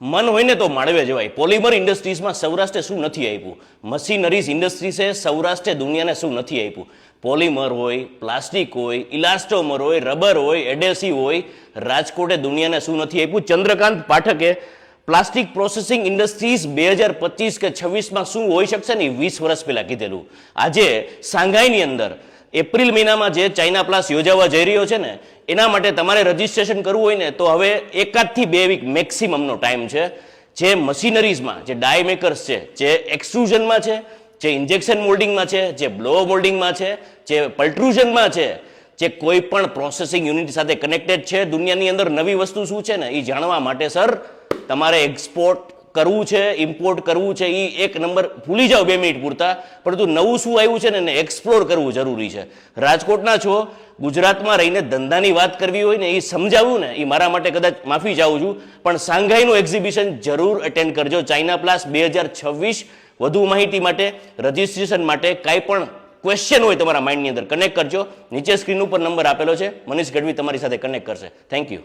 મન હોય ને તો માળવે જવાય. પોલિમર ઇન્ડસ્ટ્રીઝમાં સૌરાષ્ટ્રે શું નથી આપ્યું? મશીનરીઝ ઇન્ડસ્ટ્રીઝે સૌરાષ્ટ્રે દુનિયાને શું નથી આપ્યું? પોલિમર હોય, પ્લાસ્ટિક હોય, ઇલાસ્ટોમર હોય, રબર હોય, એડેસિવ હોય, રાજકોટે દુનિયાને શું નથી આપ્યું? ચંદ્રકાંત પાઠકે પ્લાસ્ટિક પ્રોસેસિંગ ઇન્ડસ્ટ્રીઝ 2025 કે 26માં શું હોઈ શકશે ને 20 વર્ષ પહેલા કીધેલું. આજે શાંઘાઈની અંદર એપ્રિલ મહિનામાં જે ચાઇના પ્લાસ યોજાવા જઈ રહ્યો છે ને, એના માટે તમારે રજીસ્ટ્રેશન કરવું હોય ને તો હવે 1 થી 2 વીક મેક્સિમમનો ટાઈમ છે. જે મશીનરીઝમાં જે ડાય મેકર્સ છે, જે એક્સટ્રુઝનમાં છે, જે ઇન્જેક્શન મોલ્ડિંગમાં છે, જે બ્લો મોલ્ડિંગમાં છે, જે પલ્ટ્રુઝનમાં છે, જે કોઈ પણ પ્રોસેસિંગ યુનિટ સાથે કનેક્ટેડ છે, દુનિયાની અંદર નવી વસ્તુ શું છે ને એ જાણવા માટે સર તમારે એક્સપોર્ટ કરવું છે, ઇમ્પોર્ટ કરવું છે, એ એક નંબર ભૂલી જાઓ 2 મિનિટ પૂરતા, પરંતુ નવું શું આવ્યું છે ને એને એક્સપ્લોર કરવું જરૂરી છે. રાજકોટના છો, ગુજરાતમાં રહીને ધંધાની વાત કરવી હોય ને એ સમજાવવું ને એ મારા માટે કદાચ માફી ચાહું છું, પણ શાંઘાઈનું એક્ઝિબિશન જરૂર અટેન્ડ કરજો. ચાઇના પ્લાસ 2026. વધુ માહિતી માટે, રજીસ્ટ્રેશન માટે કાંઈ પણ ક્વેશ્ચન હોય તમારા માઇન્ડની અંદર કનેક્ટ કરજો. નીચે સ્ક્રીન ઉપર નંબર આપેલો છે, મનીષ ગઢવી તમારી સાથે કનેક્ટ કરશે. Thank you.